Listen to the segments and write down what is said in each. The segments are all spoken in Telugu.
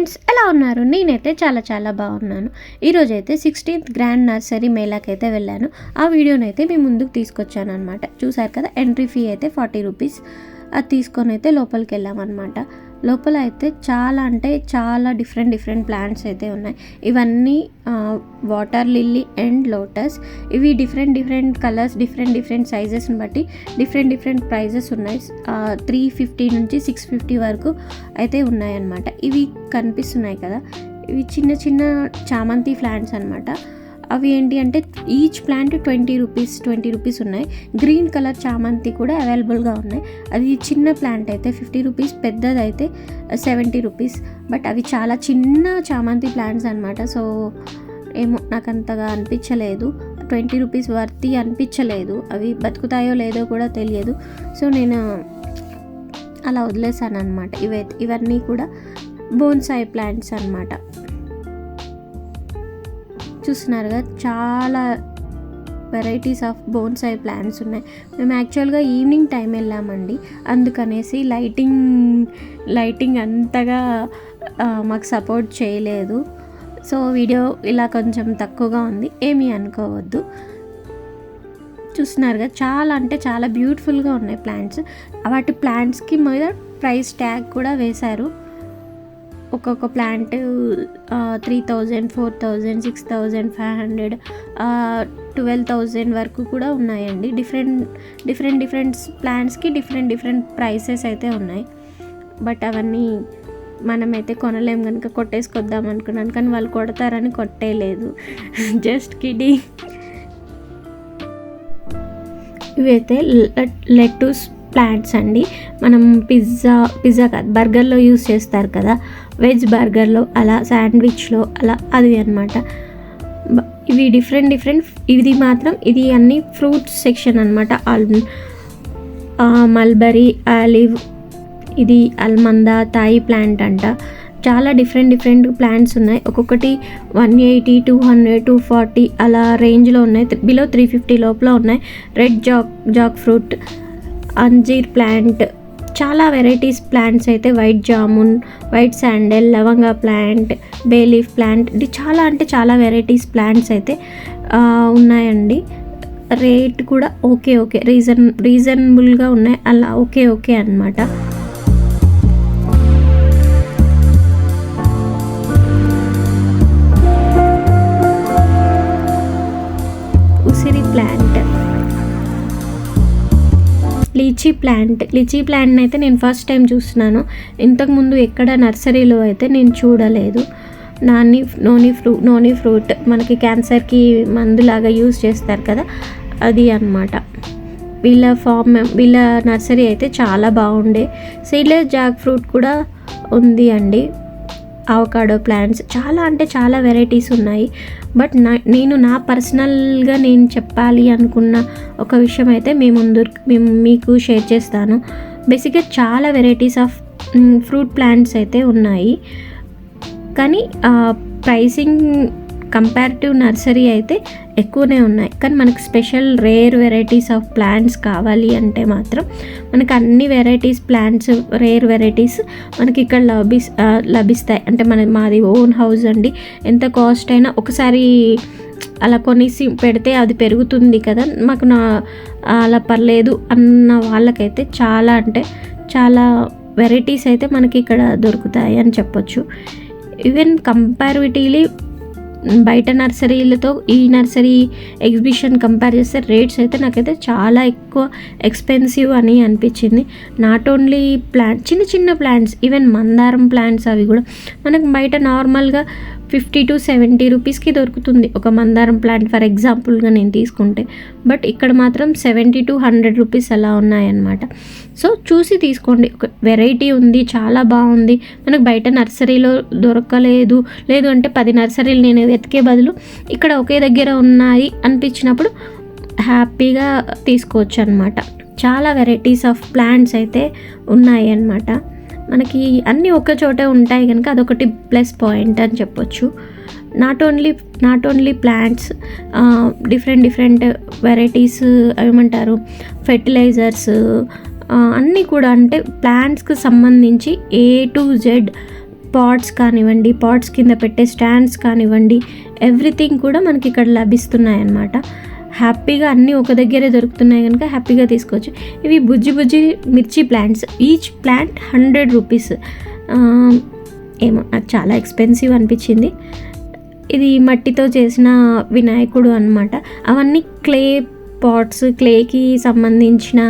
ఫ్రెండ్స్, ఎలా ఉన్నారు? నేనైతే చాలా బాగున్నాను. ఈరోజైతే 16th గ్రాండ్ నర్సరీ మేళాకి అయితే వెళ్ళాను. ఆ వీడియోనైతే మీ ముందుకు తీసుకొచ్చాను అనమాట. చూసారు కదా, ఎంట్రీ ఫీ అయితే 40 రూపీస్. అది తీసుకొని అయితే లోపలికి వెళ్ళామన్నమాట. లోపల అయితే చాలా డిఫరెంట్ ప్లాంట్స్ అయితే ఉన్నాయి. ఇవన్నీ వాటర్ లిల్లీ అండ్ లోటస్. ఇవి డిఫరెంట్ కలర్స్, డిఫరెంట్ సైజెస్ని బట్టి డిఫరెంట్ ప్రైజెస్ ఉన్నాయి. 350 నుంచి 650 వరకు అయితే ఉన్నాయన్నమాట. ఇవి కనిపిస్తున్నాయి కదా, ఇవి చిన్న చామంతి ప్లాంట్స్ అనమాట. అవి ఏంటి అంటే ఈచ్ ప్లాంట్ 20 రూపీస్ ఉన్నాయి. గ్రీన్ కలర్ చామంతి కూడా అవైలబుల్గా ఉన్నాయి. అది చిన్న ప్లాంట్ అయితే 50 రూపీస్, పెద్దది అయితే 70 రూపీస్. బట్ అవి చాలా చిన్న చామంతి ప్లాంట్స్ అనమాట. సో ఏమో నాకు అంతగా అనిపించలేదు, 20 రూపీస్ వర్తి అనిపించలేదు. అవి బతుకుతాయో లేదో కూడా తెలియదు. సో నేను అలా వదిలేసాను అనమాట. ఇవన్నీ కూడా బోన్సాయి ప్లాంట్స్ అనమాట. చూస్తున్నారుగా, చాలా వెరైటీస్ ఆఫ్ బోన్సాయి ప్లాంట్స్ ఉన్నాయి. మేము యాక్చువల్గా ఈవినింగ్ టైం వెళ్ళామండి, అందుకనేసి లైటింగ్ అంతగా మాకు సపోర్ట్ చేయలేదు. సో వీడియో ఇలా కొంచెం తక్కువగా ఉంది, ఏమీ అనుకోవద్దు. చూస్తున్నారుగా, చాలా బ్యూటిఫుల్గా ఉన్నాయి ప్లాంట్స్. వాటి ప్లాంట్స్కి మీద ప్రైస్ ట్యాగ్ కూడా వేశారు. ఒక్కొక్క ప్లాంట్ 3000, 4000, 6500, 12,000 వరకు కూడా ఉన్నాయండి. డిఫరెంట్ ప్లాంట్స్కి డిఫరెంట్ ప్రైసెస్ అయితే ఉన్నాయి. బట్ అవన్నీ మనమైతే కొనలేం కనుక కొట్టేసుకొద్దాం అనుకున్నాను, కానీ వాళ్ళు కొడతారని కొట్టేయలేదు. Just kidding. ఇవైతే లెట్టూస్ ప్లాంట్స్ అండి. మనం పిజ్జా కాదు, బర్గర్లో యూస్ చేస్తారు కదా, వెజ్ బర్గర్లో అలా, శాండ్విచ్లో అలా, అది అనమాట. ఇవి డిఫరెంట్. ఇది అన్ని ఫ్రూట్స్ సెక్షన్ అనమాట. మల్బరీ, ఆలివ్, ఇది అల్మందా, థాయి ప్లాంట్ అంట. చాలా డిఫరెంట్ ప్లాంట్స్ ఉన్నాయి. ఒక్కొక్కటి 180, 200, 240 అలా రేంజ్లో ఉన్నాయి. బిలో 350 లోపల ఉన్నాయి. రెడ్ జాక్ ఫ్రూట్, అంజీర్ ప్లాంట్, చాలా వెరైటీస్ ప్లాంట్స్ అయితే. వైట్ జామున్, వైట్ శాండల్, లవంగా ప్లాంట్, బేలీఫ్ ప్లాంట్, ఇది చాలా వెరైటీస్ ప్లాంట్స్ అయితే ఉన్నాయండి. రేట్ కూడా ఓకే రీజనబుల్గా ఉన్నాయి, అలా ఓకే అన్నమాట. ఉసిరి ప్లాంట్, లీచీ ప్లాంట్ అయితే నేను ఫస్ట్ టైం చూస్తున్నాను. ఇంతకుముందు ఎక్కడ నర్సరీలో అయితే నేను చూడలేదు. నోని ఫ్రూట్, మనకి క్యాన్సర్కి మందులాగా యూజ్ చేస్తారు కదా, అది అన్నమాట. వీళ్ళ నర్సరీ అయితే చాలా బాగుండే. సీడ్లెస్ జాక్ ఫ్రూట్ కూడా ఉంది అండి. అవకాడో ప్లాంట్స్, చాలా వెరైటీస్ ఉన్నాయి. బట్ నా పర్సనల్గా నేను చెప్పాలి అనుకున్న ఒక విషయం అయితే మేము మీకు షేర్ చేస్తాను. బేసిక్గా చాలా వెరైటీస్ ఆఫ్ ఫ్రూట్ ప్లాంట్స్ అయితే ఉన్నాయి, కానీ ప్రైసింగ్ కంపారిటివ్ నర్సరీ అయితే ఎక్కువనే ఉన్నాయి. కానీ మనకు special rare varieties of plants కావాలి అంటే మాత్రం మనకు అన్ని వెరైటీస్ ప్లాంట్స్, రేర్ వెరైటీస్ మనకి ఇక్కడ లభిస్తాయి. అంటే మాది ఓన్ హౌస్ అండి. ఎంత కాస్ట్ అయినా ఒకసారి అలా కొనేసి పెడితే అది పెరుగుతుంది కదా, మాకు అలా పర్లేదు అన్న వాళ్ళకైతే చాలా వెరైటీస్ అయితే మనకి ఇక్కడ దొరుకుతాయి అని చెప్పొచ్చు. ఈవెన్ కంపారిటివ్లీ బయట నర్సరీలతో ఈ నర్సరీ ఎగ్జిబిషన్ కంపేర్ చేస్తే రేట్స్ అయితే నాకైతే చాలా ఎక్కువ ఎక్స్పెన్సివ్ అని అనిపించింది. నాట్ ఓన్లీ ప్లాంట్, చిన్న ప్లాంట్స్, ఈవెన్ మందారం ప్లాంట్స్, అవి కూడా మనకు బయట నార్మల్గా 50 to 70 రూపీస్కి దొరుకుతుంది ఒక మందారం ప్లాంట్, ఫర్ ఎగ్జాంపుల్గా నేను తీసుకుంటే. బట్ ఇక్కడ మాత్రం 70 to 100 రూపీస్ అలా ఉన్నాయన్నమాట. సో చూసి తీసుకోండి. ఒక వెరైటీ ఉంది, చాలా బాగుంది. మనకు బయట నర్సరీలో దొరకలేదు, లేదు అంటే 10 నర్సరీలు నేను వెతికే బదులు ఇక్కడ ఒకే దగ్గర ఉన్నాయి అనిపించినప్పుడు హ్యాపీగా తీసుకోవచ్చు అనమాట. చాలా వెరైటీస్ ఆఫ్ ప్లాంట్స్ అయితే ఉన్నాయి అన్నమాట. మనకి అన్నీ ఒక చోటే ఉంటాయి కనుక అదొకటి ప్లస్ పాయింట్ అని చెప్పొచ్చు. Not only plants, different varieties, ఏమంటారు, ఫెర్టిలైజర్స్ అన్నీ కూడా. అంటే ప్లాంట్స్కి సంబంధించి A to Z పాట్స్ కానివ్వండి, పాట్స్ కింద పెట్టే స్టాండ్స్ కానివ్వండి, ఎవ్రీథింగ్ కూడా మనకి ఇక్కడ లభిస్తున్నాయి అన్నమాట. హ్యాపీగా అన్నీ ఒక దగ్గరే దొరుకుతున్నాయి కనుక హ్యాపీగా తీసుకోవచ్చు. ఇవి బుజ్జి బుజ్జి మిర్చి ప్లాంట్స్, ఈచ్ ప్లాంట్ 100 రూపీస్. ఏమో నాకు చాలా ఎక్స్పెన్సివ్ అనిపించింది. ఇది మట్టితో చేసిన వినాయకుడు అన్నమాట. అవన్నీ క్లే పాట్స్, క్లేకి సంబంధించిన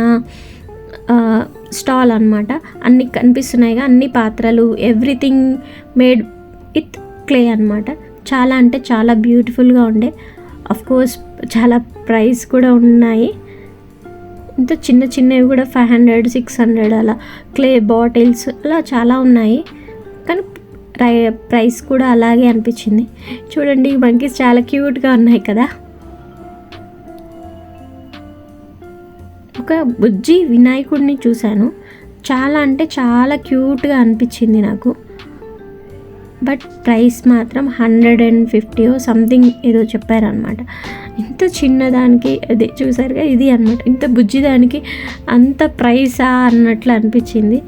స్టాల్ అన్నమాట. అన్నీ కనిపిస్తున్నాయిగా, అన్ని పాత్రలు, ఎవ్రీథింగ్ మేడ్ విత్ క్లే అన్నమాట. చాలా అంటే చాలా బ్యూటిఫుల్గా ఉండే. కోర్స్ చాలా ప్రైస్ కూడా ఉన్నాయి. ఇంత చిన్న చిన్నవి కూడా 500, 600 అలా క్లే బాటిల్స్ అలా చాలా ఉన్నాయి. కానీ ప్రైస్ కూడా అలాగే అనిపించింది. చూడండి మంకీస్ చాలా క్యూట్గా ఉన్నాయి కదా. ఒక బుజ్జి వినాయకుడిని చూశాను, చాలా అంటే చాలా క్యూట్గా అనిపించింది నాకు. బట్ ప్రైస్ మాత్రం 150 సంథింగ్ ఏదో చెప్పారనమాట. ఇంత చిన్నదానికి అదే చూసారుగా, ఇది అనమాట. ఇంత బుజ్జిదానికి అంత ప్రైసా అన్నట్లు అనిపించింది.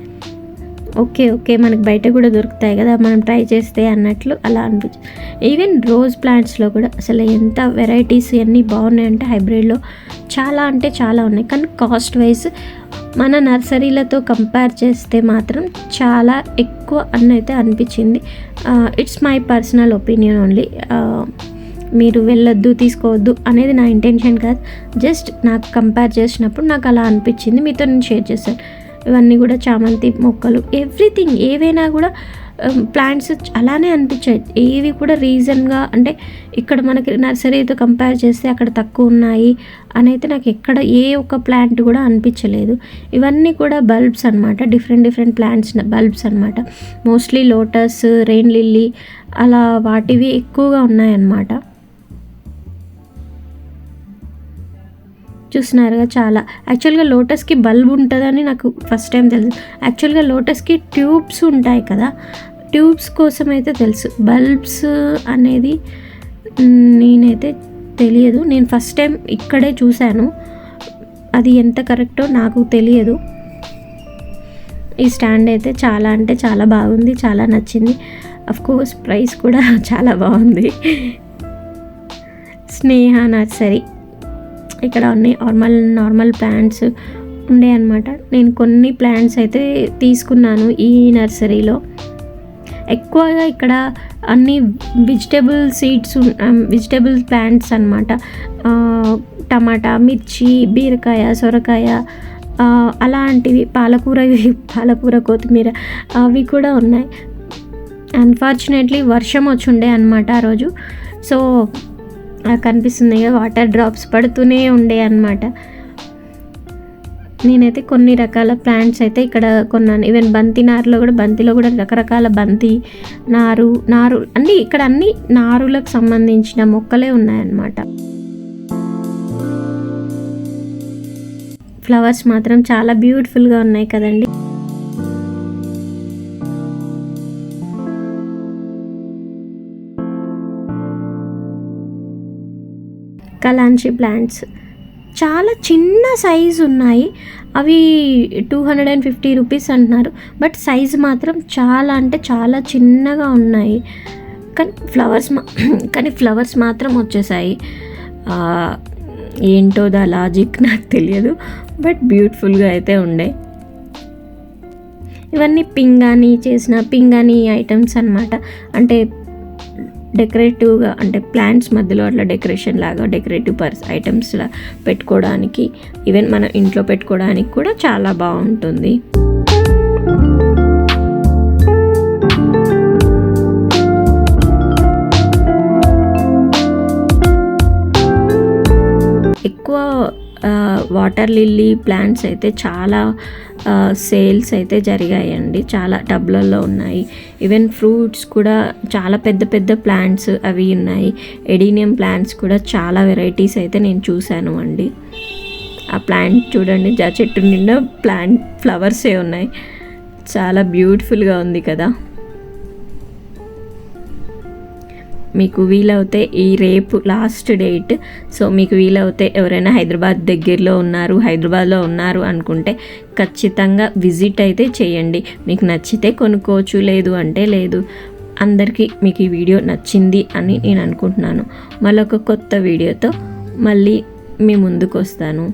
ఓకే మనకు బయట కూడా దొరుకుతాయి కదా, మనం ట్రై చేస్తే అన్నట్లు అలా అనిపించింది. ఈవెన్ రోజ్ ప్లాంట్స్లో కూడా అసలు ఎంత వెరైటీస్ అన్నీ బాగున్నాయంటే హైబ్రిడ్లో చాలా అంటే చాలా ఉన్నాయి. కానీ కాస్ట్ వైజ్ మన నర్సరీలతో కంపేర్ చేస్తే మాత్రం చాలా ఎక్కువ అన్నైతే అనిపించింది. It's my personal opinion only. మీరు వెళ్ళొద్దు, తీసుకోవద్దు అనేది నా ఇంటెన్షన్ కాదు. జస్ట్ నాకు కంపేర్ చేసినప్పుడు నాకు అలా అనిపించింది, మీతో నేను షేర్ చేశాను. ఇవన్నీ కూడా చామంతి మొక్కలు, ఎవ్రీథింగ్ ఏవైనా కూడా ప్లాంట్స్ అలానే అనిపించాయి. ఏవి కూడా రీజన్గా అంటే ఇక్కడ మనకి నర్సరీతో కంపేర్ చేస్తే అక్కడ తక్కువ ఉన్నాయి అని అయితే నాకు ఎక్కడ ఏ ఒక్క ప్లాంట్ కూడా అనిపించలేదు. ఇవన్నీ కూడా బల్బ్స్ అనమాట, డిఫరెంట్ ప్లాంట్స్ బల్బ్స్ అనమాట. మోస్ట్లీ లోటస్, రెయిన్ లిల్లీ అలా వాటివి ఎక్కువగా ఉన్నాయన్నమాట. చూస్తున్నారుగా చాలా. యాక్చువల్గా లోటస్కి బల్బ్ ఉంటుందని నాకు ఫస్ట్ టైం తెలుసు. యాక్చువల్గా లోటస్కి ట్యూబ్స్ ఉంటాయి కదా, ట్యూబ్స్ కోసం అయితే తెలుసు, బల్బ్స్ అనేది నేనైతే తెలియదు. నేను ఫస్ట్ టైం ఇక్కడే చూశాను, అది ఎంత కరెక్టో నాకు తెలియదు. ఈ స్టాండ్ అయితే చాలా అంటే చాలా బాగుంది, చాలా నచ్చింది. కోర్స్ ప్రైస్ కూడా చాలా బాగుంది. స్నేహ నర్సరీ, ఇక్కడ అన్ని నార్మల్ ప్లాంట్స్ ఉండే అన్నమాట. నేను కొన్ని ప్లాంట్స్ అయితే తీసుకున్నాను ఈ నర్సరీలో. ఎక్కువగా ఇక్కడ అన్ని వెజిటేబుల్ సీడ్స్, వెజిటేబుల్ ప్లాంట్స్ అన్నమాట. టమాటా, మిర్చి, బీరకాయ, సొరకాయ అలాంటివి, పాలకూర, కొత్తిమీర అవి కూడా ఉన్నాయి. అన్ఫార్చునేట్లీ వర్షం వచ్చి ఉండే అన్నమాట ఆ రోజు. సో కనిపిస్తుంది కదా, వాటర్ డ్రాప్స్ పడుతూనే ఉండే అన్నమాట. నేనైతే కొన్ని రకాల ప్లాంట్స్ అయితే ఇక్కడ కొన్నాను. ఈవెన్ బంతిలో కూడా రకరకాల బంతి నారు అన్నీ ఇక్కడ అన్ని నారులకు సంబంధించిన మొక్కలే ఉన్నాయన్నమాట. ఫ్లవర్స్ మాత్రం చాలా బ్యూటిఫుల్గా ఉన్నాయి కదండి. కలాంచి ప్లాంట్స్ చాలా చిన్న సైజు ఉన్నాయి. అవి 250 రూపీస్ అంటున్నారు. బట్ సైజు మాత్రం చాలా అంటే చాలా చిన్నగా ఉన్నాయి. కానీ ఫ్లవర్స్ మాత్రం వచ్చేసాయి. ఏంటో దా లాజిక్ నాకు తెలియదు, బట్ బ్యూటిఫుల్గా అయితే ఉండే. ఇవన్నీ పింగాణీ ఐటమ్స్ అన్నమాట. అంటే డెకరేటివ్గా, అంటే ప్లాంట్స్ మధ్యలో అట్లా డెకరేషన్ లాగా, డెకరేటివ్ ఐటమ్స్ పెట్టుకోవడానికి, ఈవెన్ మన ఇంట్లో పెట్టుకోవడానికి కూడా చాలా బాగుంటుంది. ఎక్కువ వాటర్ లిల్లీ ప్లాంట్స్ అయితే చాలా సేల్స్ అయితే జరిగాయండి. చాలా టబ్లలో ఉన్నాయి. ఈవెన్ ఫ్రూట్స్ కూడా చాలా పెద్ద ప్లాంట్స్ అవి ఉన్నాయి. ఎడీనియం ప్లాంట్స్ కూడా చాలా వెరైటీస్ అయితే నేను చూశాను అండి. ఆ ప్లాంట్ చూడండి, చెట్టు నిండా ఫ్లవర్సే ఉన్నాయి. చాలా బ్యూటిఫుల్గా ఉంది కదా. మీకు వీలవుతే ఈ రేపు లాస్ట్ డేట్. సో మీకు వీలవుతే ఎవరైనా హైదరాబాద్ దగ్గరలో ఉన్నారు, హైదరాబాద్లో ఉన్నారు అనుకుంటే ఖచ్చితంగా విజిట్ అయితే చేయండి. మీకు నచ్చితే కొనుక్కోవచ్చు, లేదు అంటే లేదు. అందరికీ మీకు ఈ వీడియో నచ్చింది అని నేను అనుకుంటున్నాను. మళ్ళొక కొత్త వీడియోతో మళ్ళీ మీ ముందుకు వస్తాను.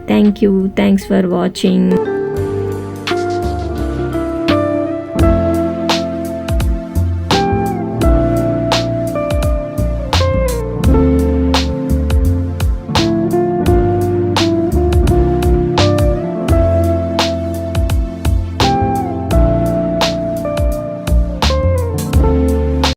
Thanks for watching.